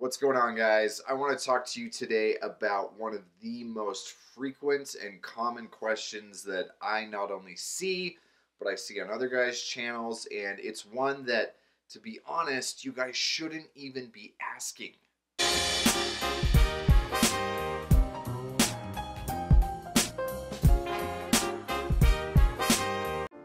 What's going on, guys? I want to talk to you today about one of the most frequent and common questions that I not only see, but I see on other guys' channels, and it's one that, to be honest, you guys shouldn't even be asking.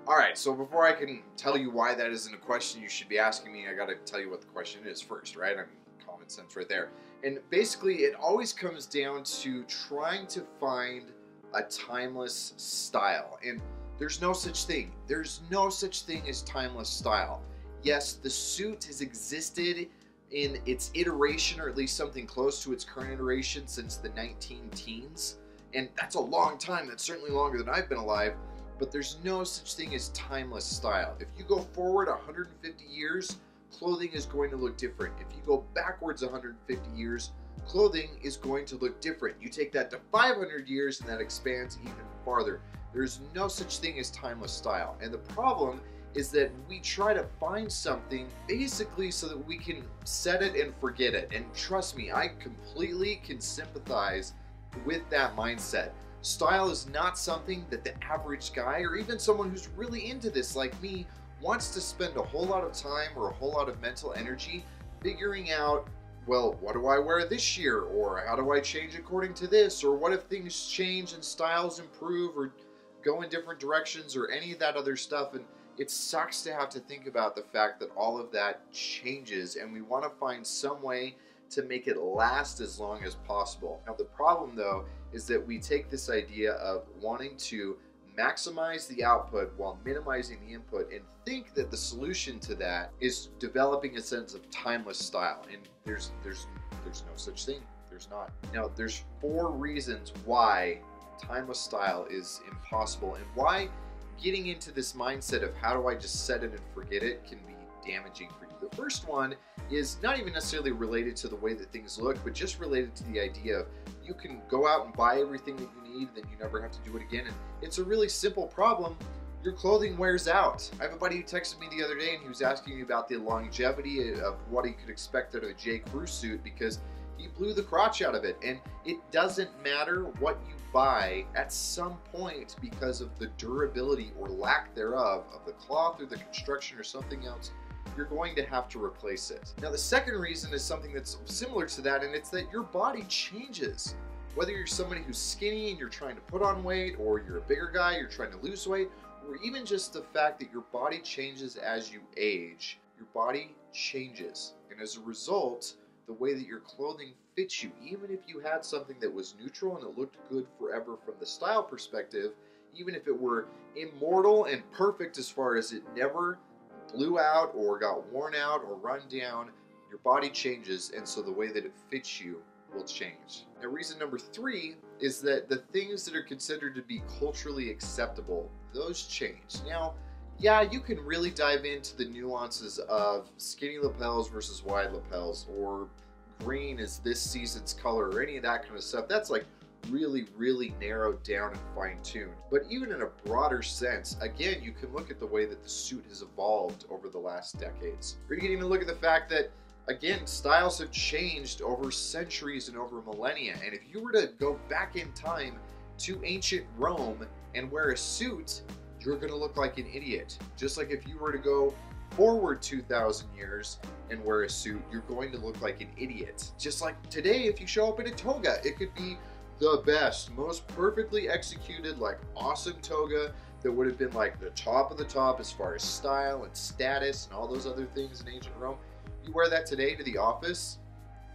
Alright, so before I can tell you why that isn't a question you should be asking me, I gotta tell you what the question is first, right? I mean, common sense right there. And basically, it always comes down to trying to find a timeless style. And there's no such thing. There's no such thing as timeless style. Yes, the suit has existed in its iteration, or at least something close to its current iteration, since the 19-teens. And that's a long time. That's certainly longer than I've been alive. But there's no such thing as timeless style. If you go forward 150 years, clothing is going to look different. If you go backwards 150 years, clothing is going to look different. You take that to 500 years and that expands even farther. There's no such thing as timeless style. And the problem is that we try to find something basically so that we can set it and forget it. And trust me, I completely can sympathize with that mindset. Style is not something that the average guy, or even someone who's really into this like me, wants to spend a whole lot of time or a whole lot of mental energy figuring out, well, what do I wear this year? Or how do I change according to this? Or what if things change and styles improve or go in different directions, or any of that other stuff? And it sucks to have to think about the fact that all of that changes, and we want to find some way to make it last as long as possible. Now, the problem though is that we take this idea of wanting to maximize the output while minimizing the input and think that the solution to that is developing a sense of timeless style. And there's no such thing. There's not. Now, there's 4 reasons why timeless style is impossible, and why getting into this mindset of how do I just set it and forget it can be damaging for you. The first one is not even necessarily related to the way that things look, but just related to the idea of you can go out and buy everything that you need, and then you never have to do it again. And it's a really simple problem. Your clothing wears out. I have a buddy who texted me the other day, and he was asking me about the longevity of what he could expect out of a J. Crew suit, because he blew the crotch out of it. And it doesn't matter what you buy at some point, because of the durability or lack thereof of the cloth or the construction or something else, you're going to have to replace it. Now, the second reason is something that's similar to that, and it's that your body changes. Whether you're somebody who's skinny and you're trying to put on weight, or you're a bigger guy, you're trying to lose weight, or even just the fact that your body changes as you age, your body changes. And as a result, the way that your clothing fits you, even if you had something that was neutral and it looked good forever from the style perspective, even if it were immortal and perfect as far as it never blew out or got worn out or run down, your body changes, and so the way that it fits you will change. Now, reason number 3 is that the things that are considered to be culturally acceptable, those change. Now, yeah, you can really dive into the nuances of skinny lapels versus wide lapels, or green is this season's color, or any of that kind of stuff. That's like really narrowed down and fine-tuned. But even in a broader sense, again, you can look at the way that the suit has evolved over the last decades. Or you can even look at the fact that, again, styles have changed over centuries and over millennia. And if you were to go back in time to ancient Rome and wear a suit, you're going to look like an idiot. Just like if you were to go forward 2,000 years and wear a suit, you're going to look like an idiot. Just like today, if you show up in a toga, it could be the best, most perfectly executed, like awesome toga that would have been like the top of the top as far as style and status and all those other things in ancient Rome. You wear that today to the office?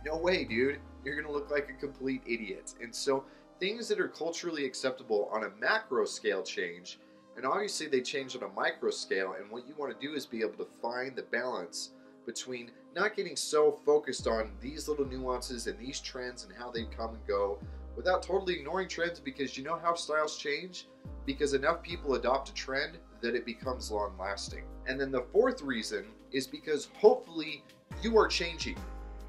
No way, dude. You're gonna look like a complete idiot. And so things that are culturally acceptable on a macro scale change, and obviously they change on a micro scale, and what you want to do is be able to find the balance between not getting so focused on these little nuances and these trends and how they come and go, without totally ignoring trends, because you know how styles change? Because enough people adopt a trend that it becomes long-lasting. And then the 4th reason is because hopefully you are changing.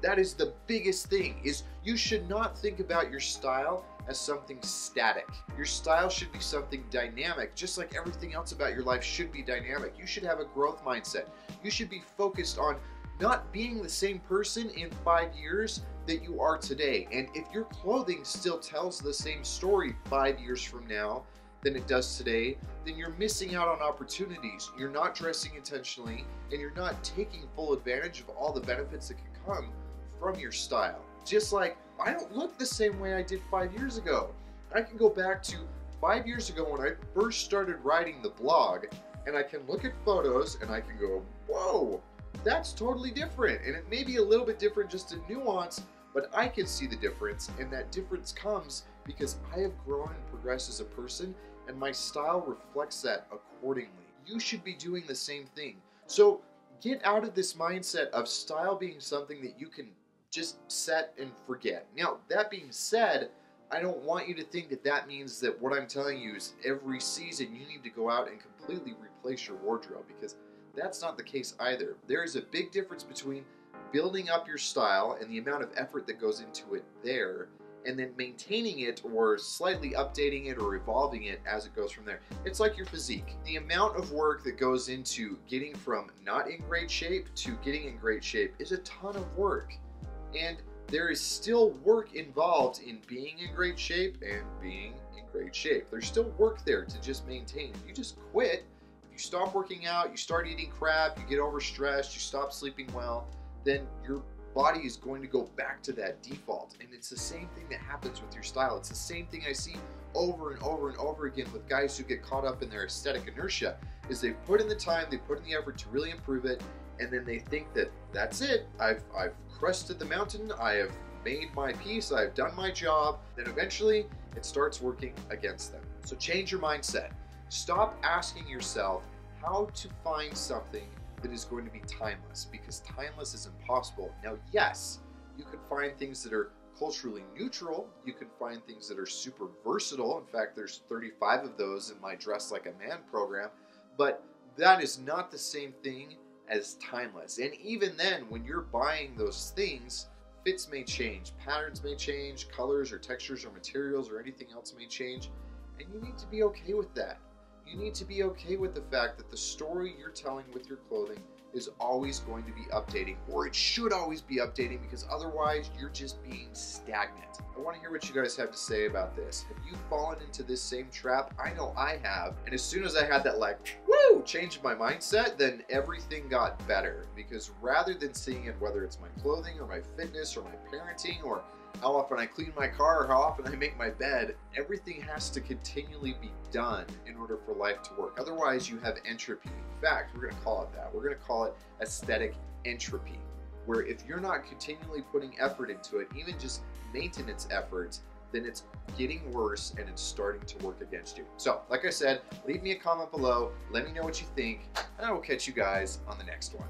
That is the biggest thing, is you should not think about your style as something static. Your style should be something dynamic, just like everything else about your life should be dynamic. You should have a growth mindset. You should be focused on not being the same person in 5 years that you are today. And if your clothing still tells the same story 5 years from now than it does today, then you're missing out on opportunities. You're not dressing intentionally, and you're not taking full advantage of all the benefits that can come from your style. Just like I don't look the same way I did 5 years ago. I can go back to 5 years ago when I first started writing the blog, and I can look at photos and I can go, whoa, that's totally different. And it may be a little bit different just in nuance, but I can see the difference, and that difference comes because I have grown and progressed as a person, and my style reflects that accordingly. You should be doing the same thing. So get out of this mindset of style being something that you can just set and forget. Now, that being said, I don't want you to think that that means that what I'm telling you is every season you need to go out and completely replace your wardrobe, because that's not the case either. There is a big difference between building up your style and the amount of effort that goes into it there, and then maintaining it or slightly updating it or evolving it as it goes from there. It's like your physique. The amount of work that goes into getting from not in great shape to getting in great shape is a ton of work. And there is still work involved in being in great shape and being in great shape. There's still work there to just maintain. If you just quit, if you stop working out, you start eating crap, you get overstressed, you stop sleeping well, then your body is going to go back to that default. And it's the same thing that happens with your style. It's the same thing I see over and over and over again with guys who get caught up in their aesthetic inertia, is they put in the time, they put in the effort to really improve it, and then they think that that's it. I've crested the mountain, I have made my peace, I've done my job. Then eventually it starts working against them. So change your mindset. Stop asking yourself how to find something that is going to be timeless, because timeless is impossible. Now, yes, you could find things that are culturally neutral. You could find things that are super versatile. In fact, there's 35 of those in my Dress Like a Man program, but that is not the same thing as timeless. And even then, when you're buying those things, fits may change, patterns may change, colors or textures or materials or anything else may change, and you need to be okay with that. You need to be okay with the fact that the story you're telling with your clothing is always going to be updating, or it should always be updating, because otherwise you're just being stagnant. I want to hear what you guys have to say about this. Have you fallen into this same trap? I know I have. And as soon as I had that change in my mindset, then everything got better, because rather than seeing it, whether it's my clothing or my fitness or my parenting or how often I clean my car or how often I make my bed, everything has to continually be done in order for life to work. Otherwise, you have entropy. In fact, we're going to call it that. We're going to call it aesthetic entropy, where if you're not continually putting effort into it, even just maintenance efforts, then it's getting worse and it's starting to work against you. So, like I said, leave me a comment below. Let me know what you think, and I will catch you guys on the next one.